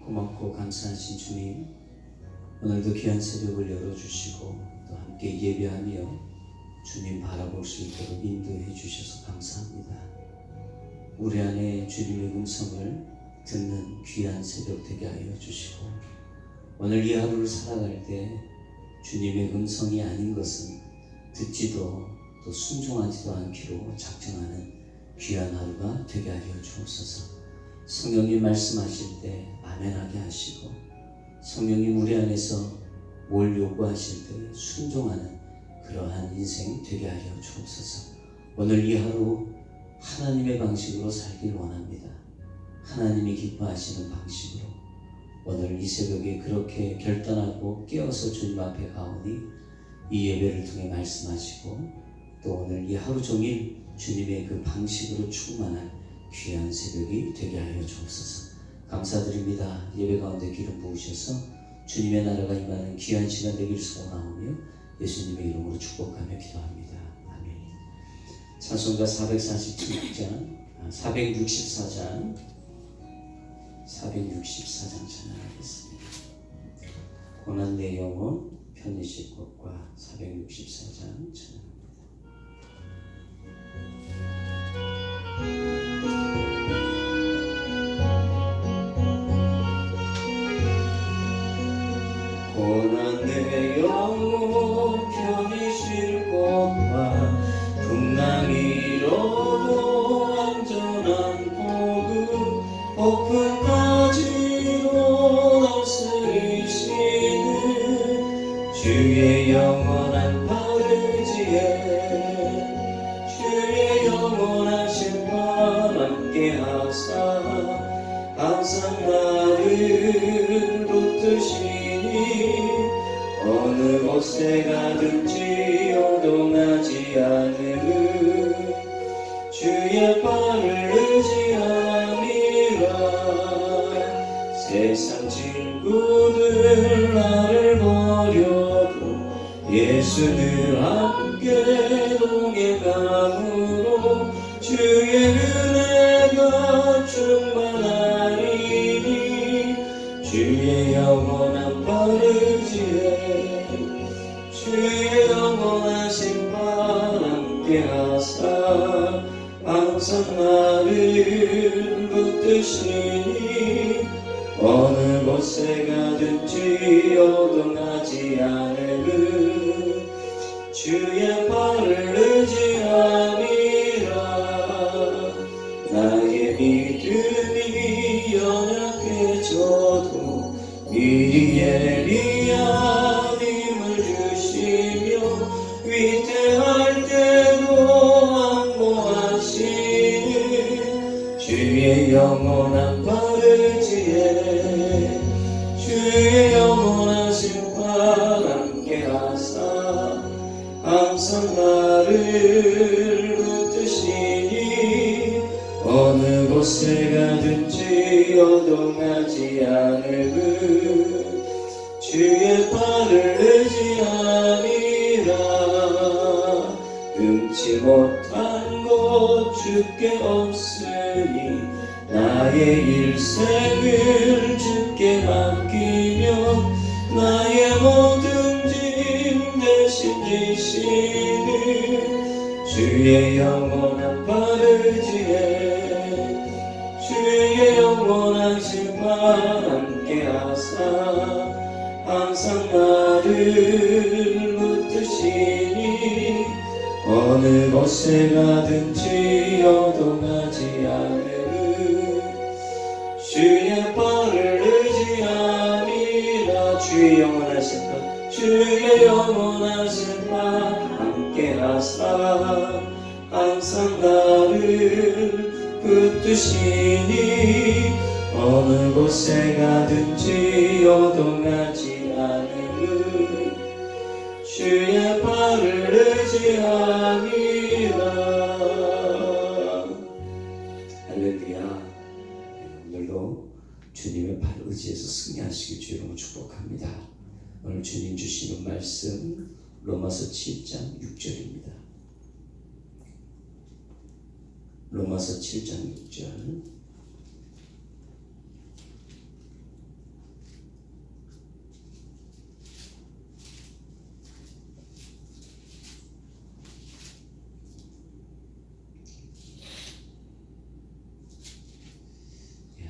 고맙고 감사하신 주님, 오늘도 귀한 새벽을 열어주시고 또 함께 예배하며 주님 바라볼 수 있도록 인도해 주셔서 감사합니다. 우리 안에 주님의 음성을 듣는 귀한 새벽 되게 하여 주시고, 오늘 이 하루를 살아갈 때 주님의 음성이 아닌 것은 듣지도 또 순종하지도 않기로 작정하는 귀한 하루가 되게 하여 주옵소서. 성령님 말씀하실 때 아멘하게 하시고, 성령님 우리 안에서 뭘 요구하실 때 순종하는 그러한 인생 되게 하여 주옵소서. 오늘 이 하루 하나님의 방식으로 살길 원합니다. 하나님이 기뻐하시는 방식으로 오늘 이 새벽에 그렇게 결단하고 깨어서 주님 앞에 가오니 이 예배를 통해 말씀하시고 또 오늘 이 하루 종일 주님의 그 방식으로 충만한 귀한 새벽이 되게 하여 주옵소서. 감사드립니다. 예배 가운데 기름 부으셔서 주님의 나라가 임하는 귀한 시간 되기를 소원하오며 예수님의 이름으로 축복하며 기도합니다. 아멘. 찬송가 447장 464장 찬양하겠습니다. 고난 내 영혼 편히쉴 곳과 464장 찬양합니다. 고난 내 영혼 편히 쉴 곳과 풍랑 이로도 안전한 복음 폭풍까지도 다스리시는 주의 영원한 바르지에 주의 영원한 심판 함께 하사 항상 나를 붙드시니 어느 곳에 가든지 요동하지 않으 주의 발을 의지함이라. 세상 친구들 나를 버려도 예수 늘 함께 동행함으로 주의 은혜가 충만하리니 주의 영원한 바르지에 주의 영원한 심판 함께 하사 항상 나를 붙드시니 어느 곳에 가든지 요동하지 않으는 주의 발을 의지함이라. 나의 믿음이 연약해져도 미리 예리함을 주시며 위태할 때도 안보하시는 주의 영원한 바르지에 주의 영원한 심판 함께 하사 항상 나를 붙드시니 어느 곳에 가든지 요동하지 않으면 주의 발을 의지함이라. 금치 못한 곳 주께 없으니 나의 일생을 주께 맡기며 나의 모든 짐 대신 지시는 주의 영원한 바르지에 주의 영원한 심판 함께 하사 항상 나를 붙드시니 어느 곳에 가든지 요동하지 않으는 주의 발을 의지함이라. 주의 영원한 심판 주의 영원한 심판 함께 하사 항상 나를 붙드시니 어느 곳에 가든지 요동하지 않으는 주의 발을 의지함이라. 할렐루야. 오늘도 주님의 발 의지에서 승리하시길 주 이름으로 축복합니다. 오늘 주님 주시는 말씀 로마서 7장 6절입니다. 로마서 7장 6절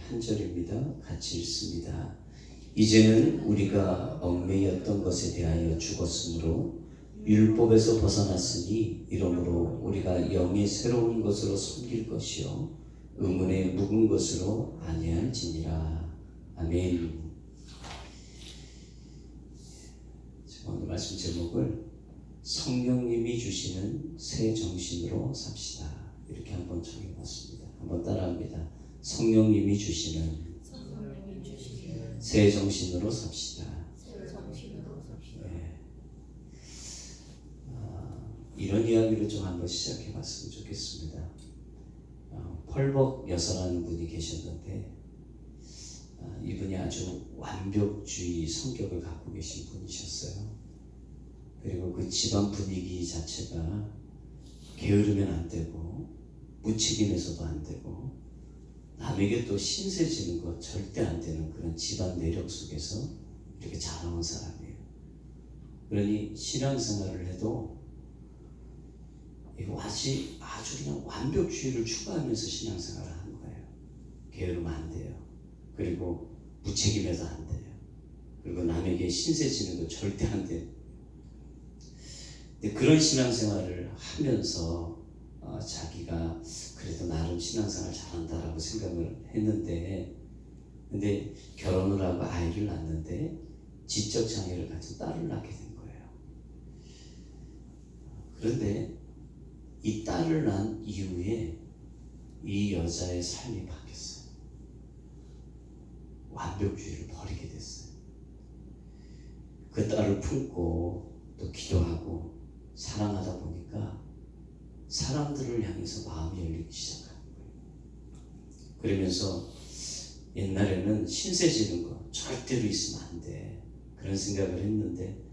한 절입니다. 같이 읽습니다. 이제는 우리가 얽매였던 것에 대하여 죽었으므로 율법에서 벗어났으니 이러므로 우리가 영의 새로운 것으로 섬길 것이요 의문의 묵은 것으로 아니할지니라. 아멘. 제가 오늘 말씀 제목을 성령님이 주시는 새 정신으로 삽시다, 이렇게 한번 정해봤습니다. 한번 따라합니다. 성령님이 주시는 새 정신으로 삽시다. 네. 이런 이야기를 좀 한번 시작해봤으면 좋겠습니다. 펄벅 여사라는 분이 계셨는데 이분이 아주 완벽주의 성격을 갖고 계신 분이셨어요. 그리고 그 집안 분위기 자체가 게으르면 안 되고 무책임해서도 안 되고 남에게 또 신세지는 것 절대 안 되는 그런 집안 내력 속에서 이렇게 자라온 사람이에요. 그러니 신앙생활을 해도 아주 그냥 완벽주의를 추구하면서 신앙생활을 하는 거예요. 게으르면 안 돼요. 그리고 무책임해도 안 돼요. 그리고 남에게 신세지는 거 절대 안 돼요. 근데 그런 신앙생활을 하면서 자기가 그래도 나름 신앙생활 잘한다라고 생각을 했는데, 근데 결혼을 하고 아이를 낳는데 지적 장애를 가진 딸을 낳게 된 거예요. 그런데 이 딸을 낳은 이후에 이 여자의 삶이 바뀌었어요. 완벽주의를 버리게 됐어요. 그 딸을 품고 또 기도하고 사랑하다 보니까 사람들을 향해서 마음이 열리기 시작하는 거예요. 그러면서 옛날에는 신세지는 거 절대로 있으면 안 돼, 그런 생각을 했는데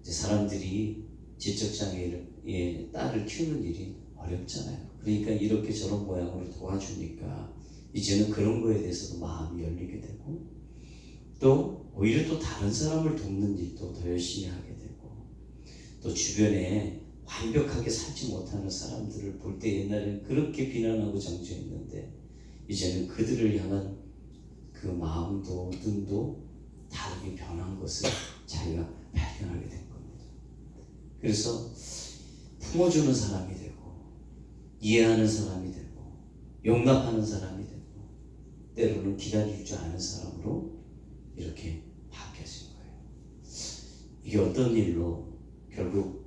이제 사람들이 지적장애의 딸을 키우는 일이 어렵잖아요. 그러니까 이렇게 저런 모양으로 도와주니까 이제는 그런 거에 대해서도 마음이 열리게 되고 또 오히려 또 다른 사람을 돕는 일도 더 열심히 하게 되고 또 주변에 완벽하게 살지 못하는 사람들을 볼 때 옛날에는 그렇게 비난하고 정죄했는데 이제는 그들을 향한 그 마음도 눈도 다르게 변한 것을 자기가 발견하게 된 겁니다. 그래서 품어주는 사람이 되고 이해하는 사람이 되고 용납하는 사람이 되고 때로는 기다리지 않은 사람으로 이렇게 바뀌어진 거예요. 이게 어떤 일로 결국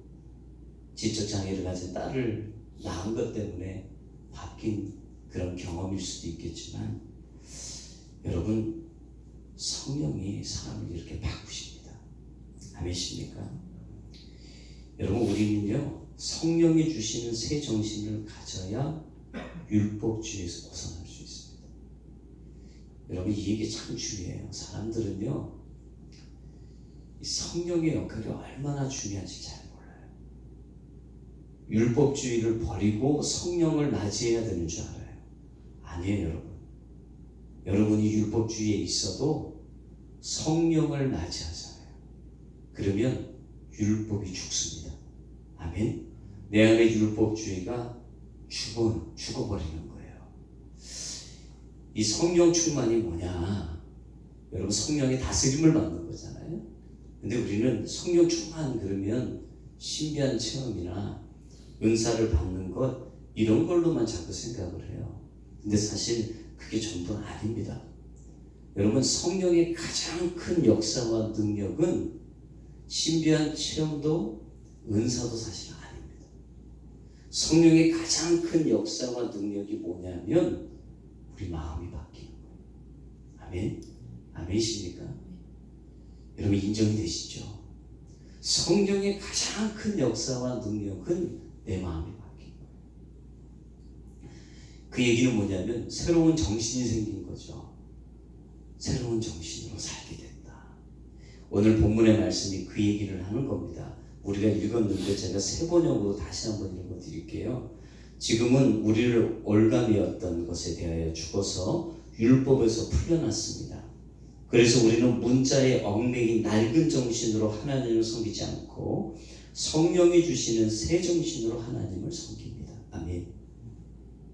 지적장애를 가진 딸을 낳은 것 때문에 바뀐 그런 경험일 수도 있겠지만 여러분, 성령이 사람을 이렇게 바꾸십니다. 아멘이십니까? 여러분, 우리는요 성령이 주시는 새 정신을 가져야 율법주의에서 벗어날 수 있습니다. 여러분, 이 얘기 참 중요해요. 사람들은요 이 성령의 역할이 얼마나 중요한지 잘 몰라요. 율법주의를 버리고 성령을 맞이해야 되는 줄 알아요. 아니에요. 여러분, 여러분이 율법주의에 있어도 성령을 맞이하잖아요. 그러면 율법이 죽습니다. 아멘. 내 안에 율법주의가 죽어버리는 거예요. 이 성령 충만이 뭐냐? 여러분, 성령의 다스림을 받는 거잖아요. 근데 우리는 성령 충만 그러면 신비한 체험이나 은사를 받는 것 이런 걸로만 자꾸 생각을 해요. 근데 사실 그게 전부는 아닙니다. 여러분, 성령의 가장 큰 역사와 능력은 신비한 체험도 은사도 사실 아닙니다. 성령의 가장 큰 역사와 능력이 뭐냐면 우리 마음이 바뀌는 거예요. 아멘? 아멘이십니까? 여러분, 인정이 되시죠? 성령의 가장 큰 역사와 능력은 내 마음이 바뀌는 거예요. 그 얘기는 뭐냐면 새로운 정신이 생긴 거죠. 새로운 정신으로 살게 된다. 오늘 본문의 말씀이 그 얘기를 하는 겁니다. 우리가 읽었는데 제가 새 번역으로 다시 한번 읽어드릴게요. 지금은 우리를 올가미였던 것에 대하여 죽어서 율법에서 풀려났습니다. 그래서 우리는 문자의 얽매인 낡은 정신으로 하나님을 섬기지 않고 성령이 주시는 새 정신으로 하나님을 섬깁니다. 아멘.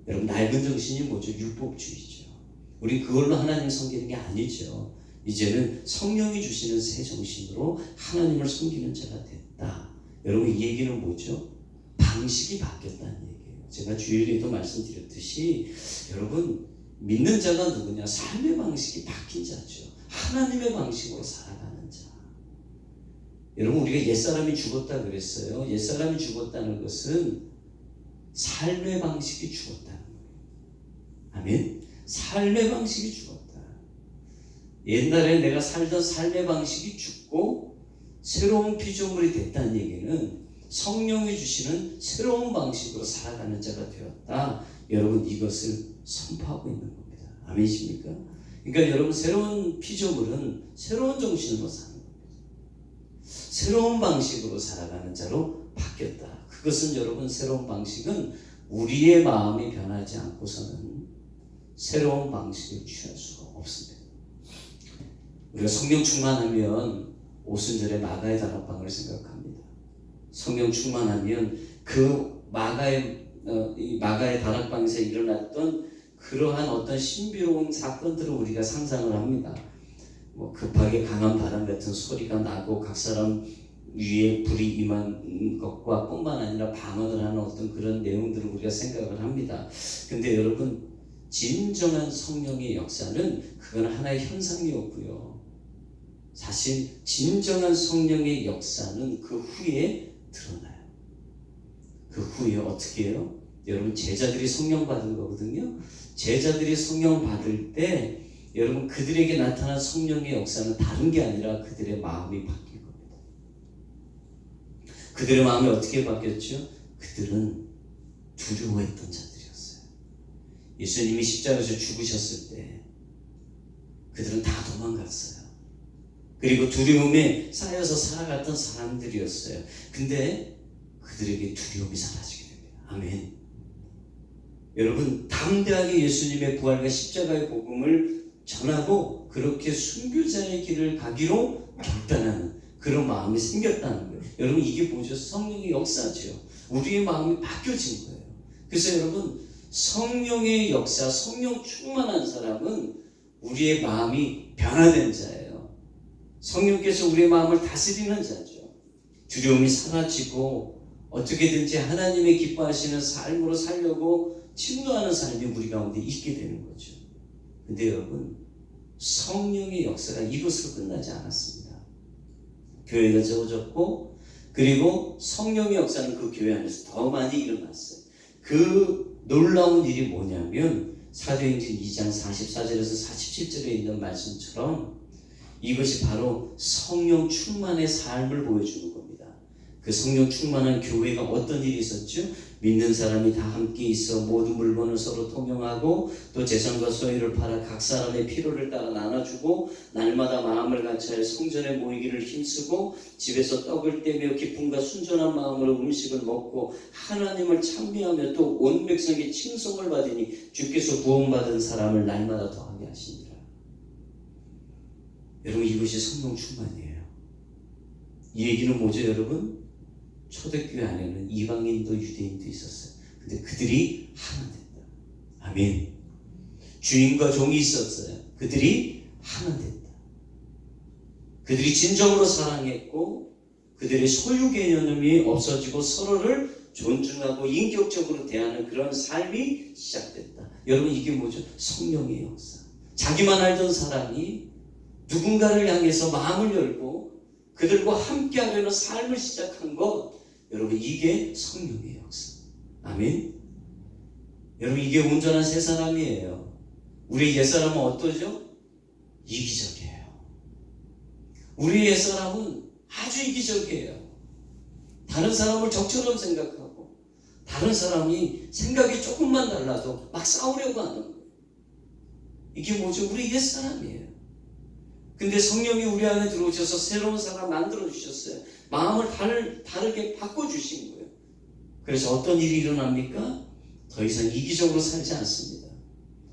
여러분, 낡은 정신이 뭐죠? 율법주의죠. 우리 그걸로 하나님 섬기는 게 아니죠. 이제는 성령이 주시는 새 정신으로 하나님을 섬기는 자가 됐다. 여러분 이 얘기는 뭐죠? 방식이 바뀌었다는 얘기예요. 제가 주일에도 말씀드렸듯이 여러분 믿는 자가 누구냐? 삶의 방식이 바뀐 자죠. 하나님의 방식으로 살아가는 자. 여러분 우리가 옛사람이 죽었다 그랬어요. 옛사람이 죽었다는 것은 삶의 방식이 죽었다는 거예요. 아멘. 삶의 방식이 죽었다. 옛날에 내가 살던 삶의 방식이 죽고 새로운 피조물이 됐다는 얘기는 성령이 주시는 새로운 방식으로 살아가는 자가 되었다. 여러분 이것을 선포하고 있는 겁니다. 아멘이십니까? 그러니까 여러분 새로운 피조물은 새로운 정신으로 사는 겁니다. 새로운 방식으로 살아가는 자로 바뀌었다. 그것은 여러분 새로운 방식은 우리의 마음이 변하지 않고서는 새로운 방식을 취할 수가 없습니다. 우리가 성령 충만하면 오순절에 마가의 다락방을 생각합니다. 성령 충만하면 그 마가의 다락방에서 일어났던 그러한 어떤 신비로운 사건들을 우리가 상상을 합니다. 뭐 급하게 강한 바람 같은 소리가 나고 각 사람 위에 불이 임한 것과 뿐만 아니라 방언을 하는 어떤 그런 내용들을 우리가 생각을 합니다. 근데 여러분 진정한 성령의 역사는 그건 하나의 현상이었고요. 사실 진정한 성령의 역사는 그 후에 드러나요. 그 후에 어떻게 해요? 여러분 제자들이 성령 받은 거거든요. 제자들이 성령 받을 때 여러분 그들에게 나타난 성령의 역사는 다른 게 아니라 그들의 마음이 바뀔 겁니다. 그들의 마음이 어떻게 바뀌었죠? 그들은 두려워했던 자들이었어요. 예수님이 십자가에서 죽으셨을 때 그들은 다 도망갔어요. 그리고 두려움에 쌓여서 살아갔던 사람들이었어요. 근데 그들에게 두려움이 사라지게 됩니다. 아멘. 여러분 담대하게 예수님의 부활과 십자가의 복음을 전하고 그렇게 순교자의 길을 가기로 결단하는 그런 마음이 생겼다는 거예요. 여러분 이게 뭐죠? 성령의 역사죠. 우리의 마음이 바뀌어진 거예요. 그래서 여러분 성령의 역사, 성령 충만한 사람은 우리의 마음이 변화된 자예요. 성령께서 우리의 마음을 다스리는 자죠. 두려움이 사라지고 어떻게든지 하나님의 기뻐하시는 삶으로 살려고 침노하는 삶이 우리 가운데 있게 되는 거죠. 근데 여러분 성령의 역사가 이것으로 끝나지 않았습니다. 교회가 세워졌고 그리고 성령의 역사는 그 교회 안에서 더 많이 일어났어요. 그 놀라운 일이 뭐냐면 사도행전 2장 44절에서 47절에 있는 말씀처럼 이것이 바로 성령 충만의 삶을 보여주는 겁니다. 그 성령 충만한 교회가 어떤 일이 있었죠? 믿는 사람이 다 함께 있어 모든 물건을 서로 통용하고 또 재산과 소유를 팔아 각 사람의 필요를 따라 나눠주고 날마다 마음을 같이하여 성전에 모이기를 힘쓰고 집에서 떡을 떼며 기쁨과 순전한 마음으로 음식을 먹고 하나님을 찬미하며 또 온 백성의 칭송을 받으니 주께서 구원받은 사람을 날마다 더하게 하시니라. 여러분 이것이 성령 충만이에요. 이 얘기는 뭐죠 여러분? 초대교회 안에는 이방인도 유대인도 있었어요. 근데 그들이 하나 됐다. 아멘. 주인과 종이 있었어요. 그들이 하나 됐다. 그들이 진정으로 사랑했고 그들의 소유 개념이 없어지고 서로를 존중하고 인격적으로 대하는 그런 삶이 시작됐다. 여러분 이게 뭐죠? 성령의 역사. 자기만 알던 사람이 누군가를 향해서 마음을 열고 그들과 함께 하려는 삶을 시작한 것, 여러분 이게 성령의 역사. 아멘. 여러분 이게 온전한 새 사람이에요. 우리 옛사람은 어떠죠? 이기적이에요. 우리 옛사람은 아주 이기적이에요. 다른 사람을 적처럼 생각하고 다른 사람이 생각이 조금만 달라도 막 싸우려고 하는 거예요. 이게 뭐죠? 우리 옛사람이에요. 근데 성령이 우리 안에 들어오셔서 새로운 사람 만들어 주셨어요. 마음을 다르게 바꿔주신 거예요. 그래서 어떤 일이 일어납니까? 더 이상 이기적으로 살지 않습니다.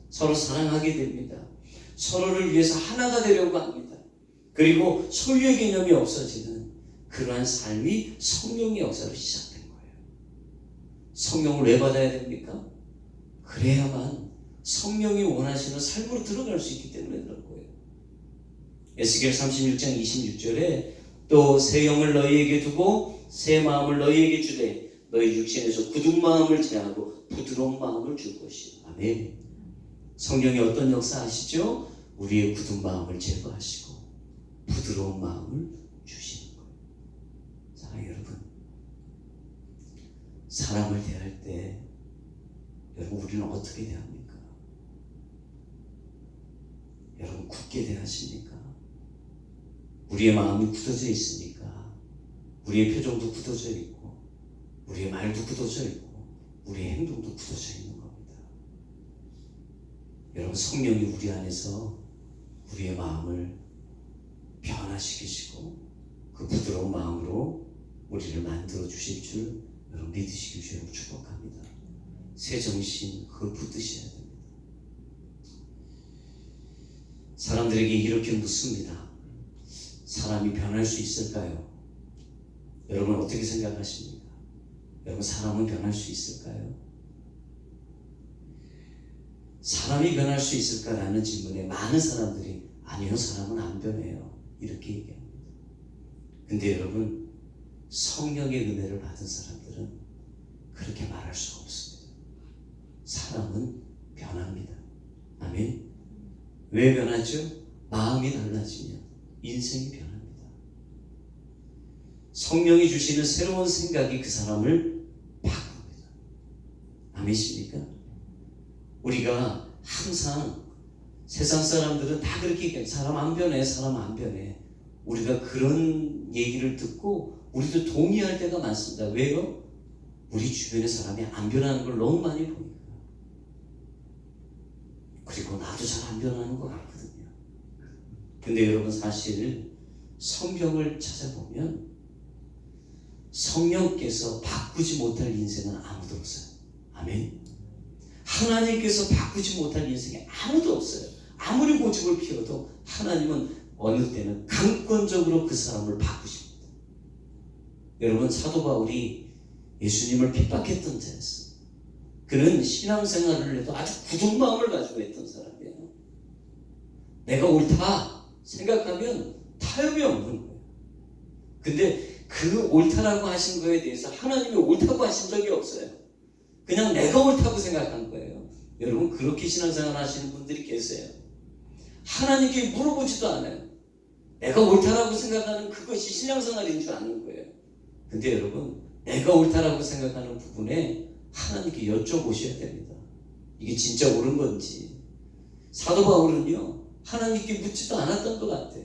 서로 사랑하게 됩니다. 서로를 위해서 하나가 되려고 합니다. 그리고 소유의 개념이 없어지는 그러한 삶이 성령의 역사로 시작된 거예요. 성령을 왜 받아야 됩니까? 그래야만 성령이 원하시는 삶으로 들어갈 수 있기 때문에 그런 거예요. 에스겔 36장 26절에 또 새 영을 너희에게 두고 새 마음을 너희에게 주되 너희 육신에서 굳은 마음을 제하고 부드러운 마음을 줄 것이요. 아멘. 성령이 어떤 역사 하시죠? 우리의 굳은 마음을 제거하시고 부드러운 마음을 주시는 거예요. 자, 여러분, 사람을 대할 때 여러분 우리는 어떻게 대합니까? 여러분 굳게 대하십니까? 우리의 마음이 굳어져 있으니까 우리의 표정도 굳어져 있고 우리의 말도 굳어져 있고 우리의 행동도 굳어져 있는 겁니다. 여러분, 성령이 우리 안에서 우리의 마음을 변화시키시고 그 부드러운 마음으로 우리를 만들어 주실 줄 여러분 믿으시기 주여 축복합니다. 새 정신 그걸 붙드셔야 됩니다. 사람들에게 이렇게 묻습니다. 사람이 변할 수 있을까요? 여러분 어떻게 생각하십니까? 여러분, 사람은 변할 수 있을까요? 사람이 변할 수 있을까라는 질문에 많은 사람들이 아니요, 사람은 안 변해요, 이렇게 얘기합니다. 근데 여러분, 성령의 은혜를 받은 사람들은 그렇게 말할 수가 없습니다. 사람은 변합니다. 아멘. 왜 변하죠? 마음이 달라지면 인생이 변합니다. 성령이 주시는 새로운 생각이 그 사람을 바꿉니다. 아멘이십니까? 우리가 항상 세상 사람들은 다 그렇게 얘기해요. 사람 안 변해, 사람 안 변해. 우리가 그런 얘기를 듣고 우리도 동의할 때가 많습니다. 왜요? 우리 주변의 사람이 안 변하는 걸 너무 많이 보니까. 그리고 나도 잘 안 변하는 것 같거든요. 근데 여러분, 사실 성경을 찾아보면 성령께서 바꾸지 못할 인생은 아무도 없어요. 아멘. 하나님께서 바꾸지 못할 인생에 아무도 없어요. 아무리 고집을 피워도 하나님은 어느 때는 강권적으로 그 사람을 바꾸십니다. 여러분, 사도 바울이 예수님을 핍박했던 자였어요. 그는 신앙생활을 해도 아주 굳은 마음을 가지고 했던 사람이에요. 내가 옳다 생각하면 타협이 없는 거예요. 근데 그 옳다라고 하신 거에 대해서 하나님이 옳다고 하신 적이 없어요. 그냥 내가 옳다고 생각한 거예요. 여러분, 그렇게 신앙생활 하시는 분들이 계세요. 하나님께 물어보지도 않아요. 내가 옳다라고 생각하는 그것이 신앙생활인 줄 아는 거예요. 근데 여러분, 내가 옳다라고 생각하는 부분에 하나님께 여쭤보셔야 됩니다. 이게 진짜 옳은 건지. 사도 바울은요, 하나님께 묻지도 않았던 것 같아요.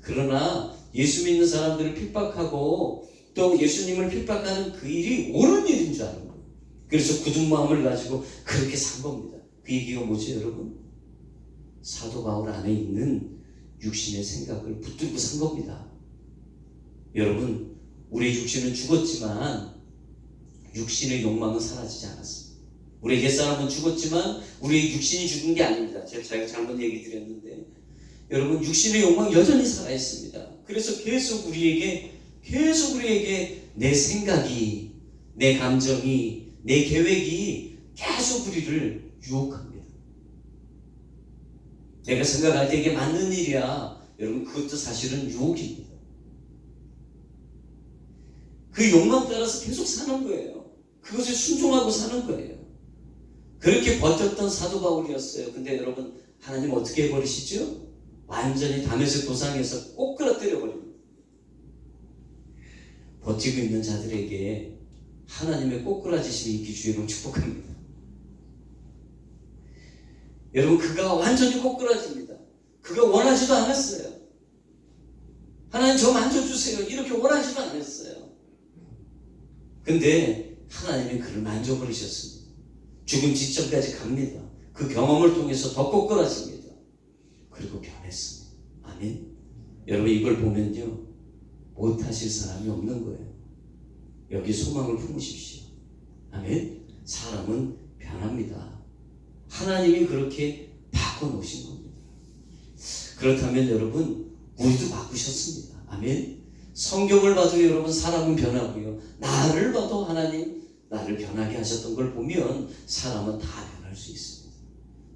그러나 예수 믿는 사람들을 핍박하고 또 예수님을 핍박하는 그 일이 옳은 일인 줄 아는 거예요. 그래서 굳은 마음을 가지고 그렇게 산 겁니다. 그 얘기가 뭐죠, 여러분? 사도 바울 안에 있는 육신의 생각을 붙들고 산 겁니다. 여러분, 우리의 육신은 죽었지만 육신의 욕망은 사라지지 않았습니다. 우리의 옛사람은 죽었지만 우리의 육신이 죽은 게 아닙니다. 제가 잘못 얘기 드렸는데, 여러분, 육신의 욕망 여전히 살아있습니다. 그래서 계속 우리에게 내 생각이, 내 감정이, 내 계획이 계속 우리를 유혹합니다. 내가 생각할 때 이게 맞는 일이야. 여러분, 그것도 사실은 유혹입니다. 그 욕망 따라서 계속 사는 거예요. 그것에 순종하고 사는 거예요. 그렇게 버텼던 사도 바울이었어요. 근데 여러분, 하나님 어떻게 해버리시죠? 완전히 다메섹 도상에서 꼬꾸라뜨려 버립니다. 버티고 있는 자들에게 하나님의 꼬꾸라지심이 있기 주의로 축복합니다. 여러분, 그가 완전히 꼬꾸라집니다. 그가 원하지도 않았어요. 하나님 저 만져주세요, 이렇게 원하지도 않았어요. 근데 하나님이 그를 만져버리셨습니다. 죽음 직전까지 갑니다. 그 경험을 통해서 더 꼬꾸라집니다. 그리고 변했습니다. 아멘. 여러분, 이걸 보면요, 못하실 사람이 없는 거예요. 여기 소망을 품으십시오. 아멘. 사람은 변합니다. 하나님이 그렇게 바꿔놓으신 겁니다. 그렇다면 여러분, 우리도 바꾸셨습니다. 아멘. 성경을 봐도 여러분, 사람은 변하고요, 나를 봐도 하나님 나를 변하게 하셨던 걸 보면 사람은 다 변할 수 있습니다.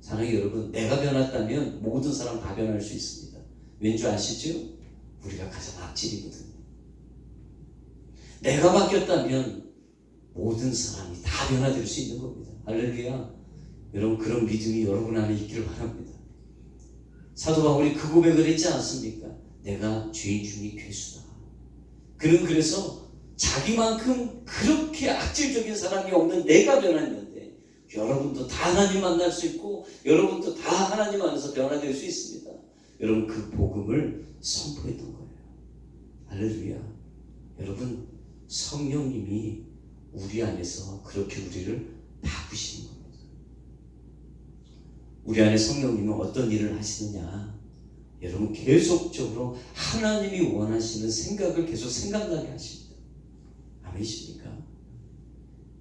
사랑하는 여러분, 내가 변했다면 모든 사람 다 변할 수 있습니다. 왠지 아시죠? 우리가 가장 악질이거든요. 내가 바뀌었다면 모든 사람이 다 변화될 수 있는 겁니다. 할렐루야. 여러분, 그런 믿음이 여러분 안에 있기를 바랍니다. 사도 바울이 그 고백을 했지 않습니까? 내가 죄인 중에 괴수다. 그는 그래서 자기만큼 그렇게 악질적인 사람이 없는 내가 변했는데, 여러분도 다 하나님 만날 수 있고 여러분도 다 하나님 안에서 변화될 수 있습니다. 여러분, 그 복음을 선포했던 거예요. 할렐루야. 여러분, 성령님이 우리 안에서 그렇게 우리를 바꾸시는 겁니다. 우리 안에 성령님은 어떤 일을 하시느냐? 여러분, 계속적으로 하나님이 원하시는 생각을 계속 생각나게 하십니다. 아멘이십니까?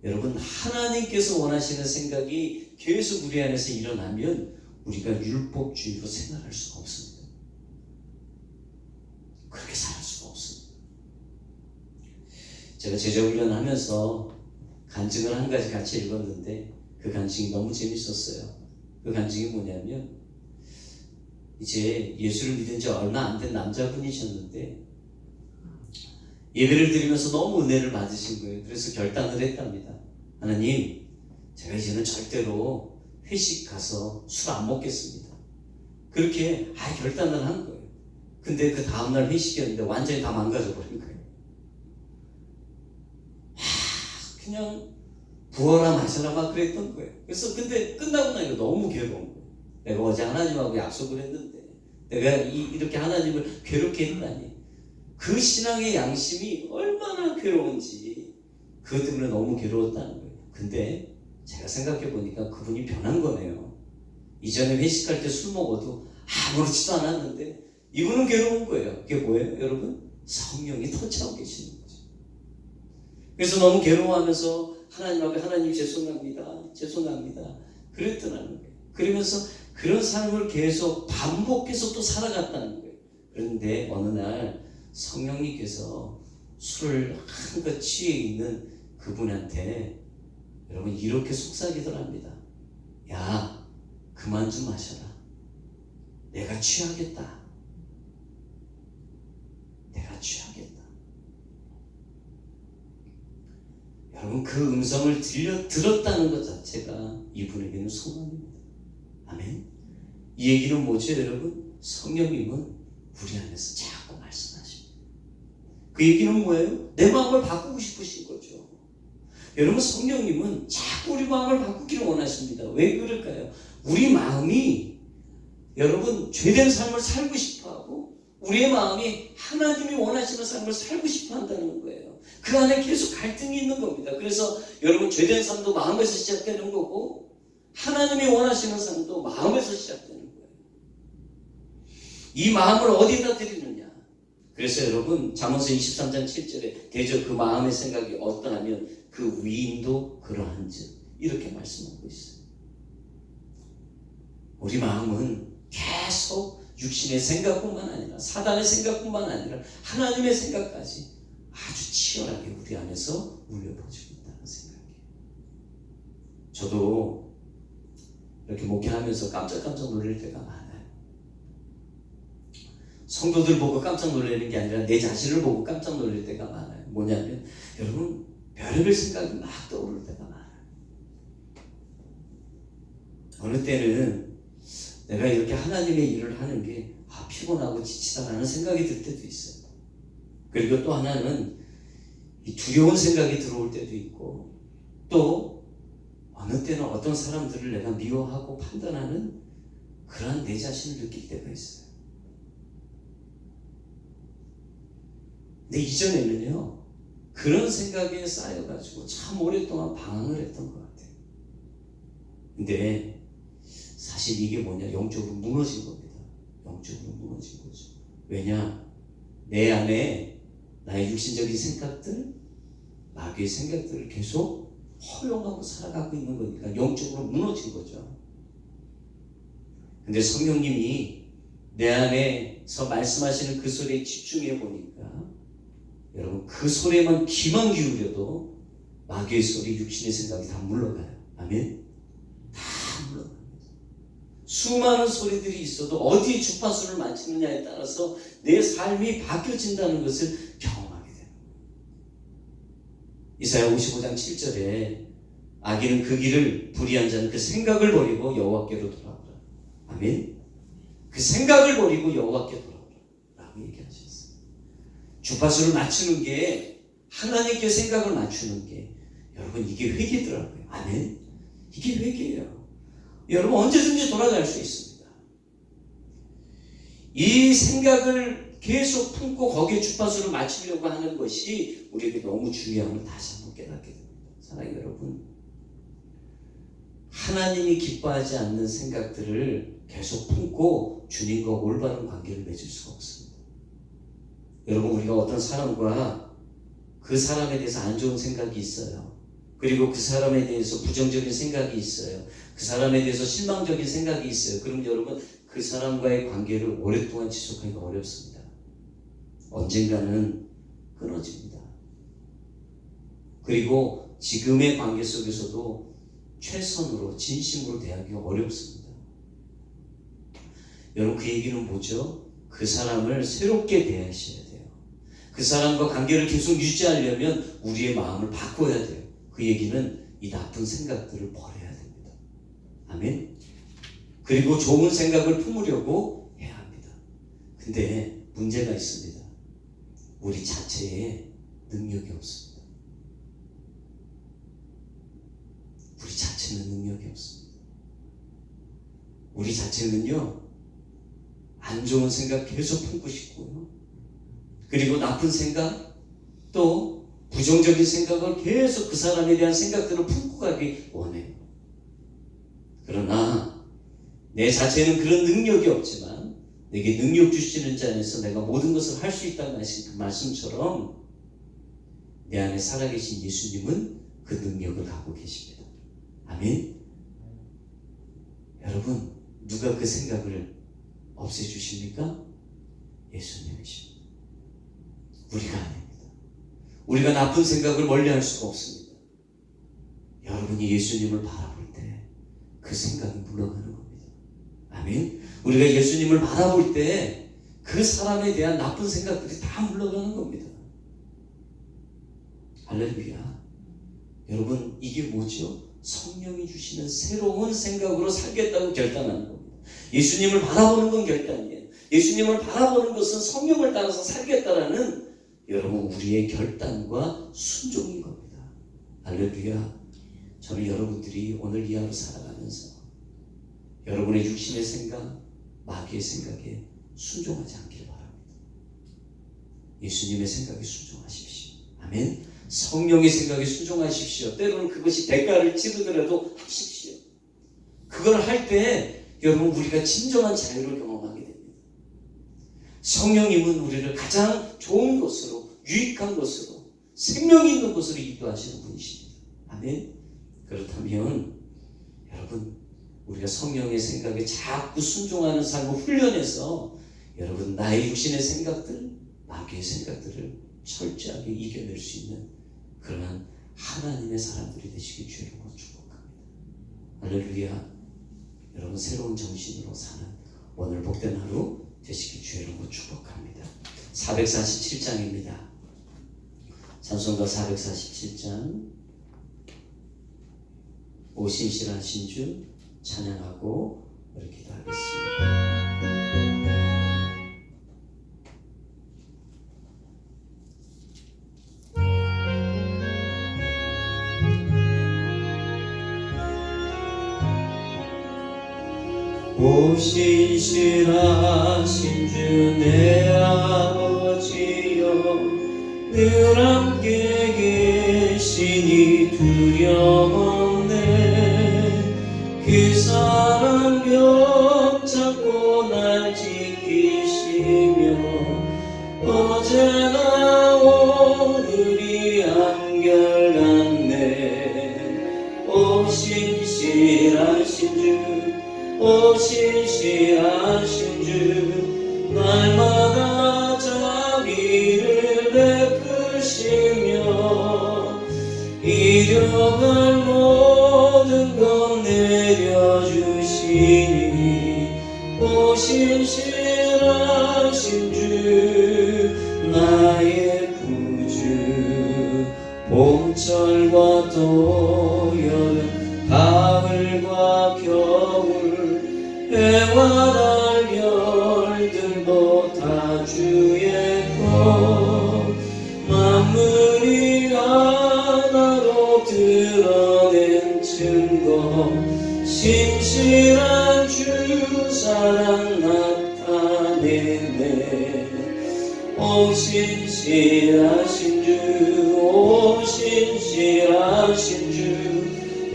여러분, 하나님께서 원하시는 생각이 계속 우리 안에서 일어나면 우리가 율법주의로 생활할 수가 없습니다. 그렇게 살 수가 없습니다. 제가 제자훈련 하면서 간증을 한 가지 같이 읽었는데 그 간증이 너무 재밌었어요. 그 간증이 뭐냐면, 이제 예수를 믿은 지 얼마 안 된 남자분이셨는데 예배를 드리면서 너무 은혜를 받으신 거예요. 그래서 결단을 했답니다. 하나님, 제가 이제는 절대로 회식 가서 술 안 먹겠습니다. 그렇게 결단을 한 거예요. 근데 그 다음날 회식이었는데 완전히 다 망가져 버린 거예요. 그냥 부어라 마셔라 막 그랬던 거예요. 그래서 근데 끝나고 나니까 너무 괴로운 거예요. 내가 어제 하나님하고 약속을 했는데 내가 이렇게 하나님을 괴롭게 했다니. 그 신앙의 양심이 얼마나 괴로운지 그것 때문에 너무 괴로웠다는 거예요. 근데 제가 생각해 보니까 그분이 변한 거네요. 이전에 회식할 때 술 먹어도 아무렇지도 않았는데 이분은 괴로운 거예요. 그게 뭐예요, 여러분? 성령이 터치하고 계시는 거죠. 그래서 너무 괴로워하면서 하나님 앞에, 하나님 죄송합니다, 죄송합니다 그랬더라는 거예요. 그러면서 그런 삶을 계속 반복해서 또 살아갔다는 거예요. 그런데 어느 날 성령님께서 술을 한껏 취해 있는 그분한테 여러분 이렇게 속삭이더랍니다. 야, 그만 좀 마셔라. 내가 취하겠다. 내가 취하겠다. 여러분, 그 음성을 들었다는 것 자체가 이분에게는 소망입니다. 아멘. 이 얘기는 뭐죠, 여러분? 성령님은 우리 안에서 자꾸 말씀하십니다. 그 얘기는 뭐예요? 내 마음을 바꾸고 싶으신 거죠. 여러분, 성령님은 자꾸 우리 마음을 바꾸기를 원하십니다. 왜 그럴까요? 우리 마음이, 여러분, 죄된 삶을 살고 싶어하고 우리의 마음이 하나님이 원하시는 삶을 살고 싶어 한다는 거예요. 그 안에 계속 갈등이 있는 겁니다. 그래서 여러분, 죄된 삶도 마음에서 시작되는 거고 하나님이 원하시는 삶도 마음에서 시작되는 거예요. 이 마음을 어디다 드리느냐? 그래서 여러분, 잠언서 23장 7절에 대저 그 마음의 생각이 어떠하면 그 위인도 그러한즉 이렇게 말씀하고 있어요. 우리 마음은 계속 육신의 생각뿐만 아니라 사단의 생각뿐만 아니라 하나님의 생각까지 아주 치열하게 우리 안에서 울려퍼지고 있다는 생각이에요. 저도 이렇게 목회하면서 깜짝 놀랄 때가 많아요. 성도들 보고 깜짝 놀라는 게 아니라 내 자신을 보고 깜짝 놀랄 때가 많아요. 뭐냐면 여러분, 별의별 생각이 막 떠오를 때가 많아요. 어느 때는 내가 이렇게 하나님의 일을 하는 게 피곤하고 지치다라는 생각이 들 때도 있어요. 그리고 또 하나는 이 두려운 생각이 들어올 때도 있고, 또 어느 때는 어떤 사람들을 내가 미워하고 판단하는 그러한 내 자신을 느낄 때가 있어요. 근데 이전에는요, 그런 생각에 쌓여가지고 참 오랫동안 방황을 했던 것 같아요. 근데 사실 이게 뭐냐? 영적으로 무너진 겁니다. 영적으로 무너진 거죠. 왜냐? 내 안에 나의 육신적인 생각들, 마귀의 생각들을 계속 허용하고 살아가고 있는 거니까 영적으로 무너진 거죠. 근데 성령님이 내 안에서 말씀하시는 그 소리에 집중해 보니까 여러분, 그 소리에만 귀만 기울여도 마귀의 소리, 육신의 생각이 다 물러가요. 아멘? 다 물러갑니다. 수많은 소리들이 있어도 어디에 주파수를 맞추느냐에 따라서 내 삶이 바뀌어진다는 것을 경험하게 됩니다. 이사야 55장 7절에 악인은 그 길을 불의한 자는 그 생각을 버리고 여호와께로 돌아오라. 아멘. 그 생각을 버리고 여호와께 돌아오라 라고 얘기하셨어요. 주파수를 맞추는 게, 하나님께 생각을 맞추는 게, 여러분 이게 회개더라고요. 아멘. 이게 회개예요. 여러분 언제든지 돌아갈 수 있습니다. 이 생각을 계속 품고 거기에 주파수를 맞추려고 하는 것이 우리에게 너무 중요함을 다시 한번 깨닫게 됩니다. 사랑하는 여러분, 하나님이 기뻐하지 않는 생각들을 계속 품고 주님과 올바른 관계를 맺을 수가 없습니다. 여러분, 우리가 어떤 사람과 그 사람에 대해서 안 좋은 생각이 있어요. 그리고 그 사람에 대해서 부정적인 생각이 있어요. 그 사람에 대해서 실망적인 생각이 있어요. 그럼 여러분, 그 사람과의 관계를 오랫동안 지속하기가 어렵습니다. 언젠가는 끊어집니다. 그리고 지금의 관계 속에서도 최선으로 진심으로 대하기가 어렵습니다. 여러분, 그 얘기는 뭐죠? 그 사람을 새롭게 대하셔야 돼요. 그 사람과 관계를 계속 유지하려면 우리의 마음을 바꿔야 돼요. 그 얘기는 이 나쁜 생각들을 버려야 됩니다. 아멘. 그리고 좋은 생각을 품으려고 해야 합니다. 근데 문제가 있습니다. 우리 자체에 능력이 없습니다. 우리 자체는 능력이 없습니다. 우리 자체는요, 안 좋은 생각 계속 품고 싶고요. 그리고 나쁜 생각, 또 부정적인 생각을 계속 그 사람에 대한 생각들을 품고 가기 원해요. 그러나 내 자체는 그런 능력이 없지만 내게 능력 주시는 자 안에서 내가 모든 것을 할 수 있다는 말씀처럼 내 안에 살아계신 예수님은 그 능력을 갖고 계십니다. 아멘. 여러분, 누가 그 생각을 없애주십니까? 예수님이십니다. 우리가 아닙니다. 우리가 나쁜 생각을 멀리할 수가 없습니다. 여러분이 예수님을 바라볼 때 그 생각이 물러가는 겁니다. 아멘. 우리가 예수님을 바라볼 때 그 사람에 대한 나쁜 생각들이 다 물러가는 겁니다. 할렐루야. 여러분, 이게 뭐죠? 성령이 주시는 새로운 생각으로 살겠다고 결단하는 겁니다. 예수님을 바라보는 건 결단이에요. 예수님을 바라보는 것은 성령을 따라서 살겠다라는 여러분 우리의 결단과 순종인 겁니다. 할렐루야. 저는 여러분들이 오늘 이 하루 살아가면서 여러분의 육신의 생각, 마귀의 생각에 순종하지 않길 바랍니다. 예수님의 생각에 순종하십시오. 아멘. 성령의 생각에 순종하십시오. 때로는 그것이 대가를 치르더라도 하십시오. 그걸 할 때 여러분 우리가 진정한 자유를 경험하게 됩니다. 성령님은 우리를 가장 좋은 것으로, 유익한 것으로, 생명이 있는 것으로 인도하시는 분이십니다. 아멘. 그렇다면 여러분, 우리가 성령의 생각에 자꾸 순종하는 삶을 훈련해서 여러분 나의 육신의 생각들, 마귀의 생각들을 철저하게 이겨낼 수 있는 그러한 하나님의 사람들이 되시길 주의 이름으로 축복합니다. 할렐루야. 여러분 새로운 정신으로 사는 오늘 복된 하루 되시길 주의 이름으로 축복합니다. 447장입니다. 찬송가 447장 오 신실하신 주 찬양하고 우리 기도하겠습니다. 오 신실하신 주 내 아버지여, 늘 함께 계시니 두려움없네. 그 사랑 벽 잡고 날 지키시며 어제나 오늘이 한결같네. 오 신실하신 주, 오 신실하신 주, 날마다 자비를 베푸시며 이려갈 모든 것 내려주시니 신실하신 주 나의 구주 봄철과 또 여름 가을과 겨울 해와 달 별들도 다 주의 것 만물이 하나로 드러낸 증거 신실한 주 사랑 나타내네 오 신실하신 주 오 신실하신 주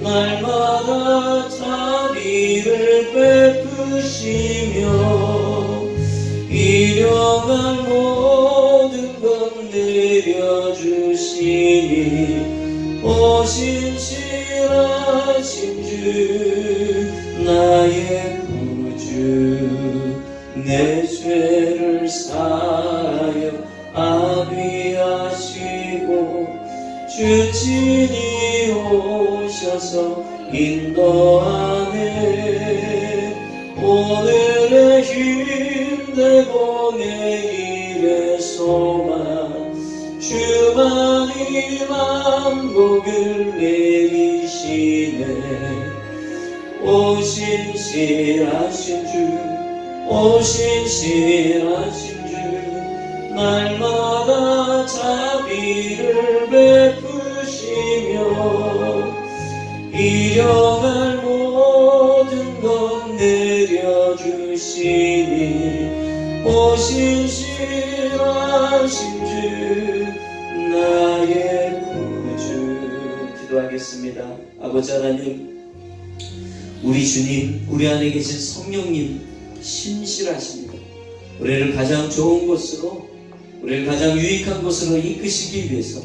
날마다 자비를 베푸시며 일용할 모든 것 내려주시니 오 신실하신 주 나의 구주 내 죄를 사하여 아비하시고 주 친히 오셔서 인도하네 오늘의 힘내고 내일의 소망 주만이 만복을 내리시네 오 신실하신 주 오 신실하신 주 날마다 자비를 베푸시며 일용할 모든 것 내려주시니 오 신실하신 주 나의 구주 기도하겠습니다. 아버지 하나님 우리 주님 우리 안에 계신 성령님 신실하십니다. 우리를 가장 좋은 곳으로 우리를 가장 유익한 곳으로 이끄시기 위해서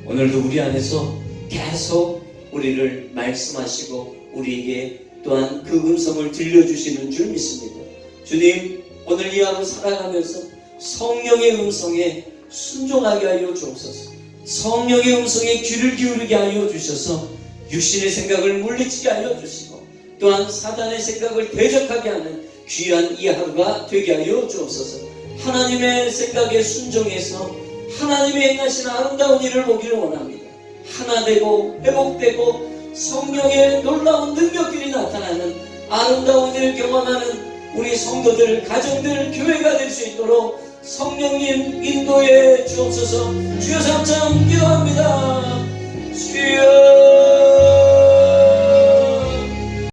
오늘도 우리 안에서 계속 우리를 말씀하시고 우리에게 또한 그 음성을 들려주시는 줄 믿습니다. 주님 오늘 이 하루 살아가면서 성령의 음성에 순종하게 하여 주옵소서. 성령의 음성에 귀를 기울이게 하여 주셔서 육신의 생각을 물리치게 하여 주시고 또한 사단의 생각을 대적하게 하는 귀한 이 하루가 되게 하여 주옵소서. 하나님의 생각에 순종해서 하나님의 행하신 아름다운 일을 보기를 원합니다. 하나 되고 회복되고 성령의 놀라운 능력들이 나타나는 아름다운 일을 경험하는 우리 성도들, 가정들, 교회가 될 수 있도록 성령님 인도해 주옵소서. 주여 삼창 기도합니다. 주여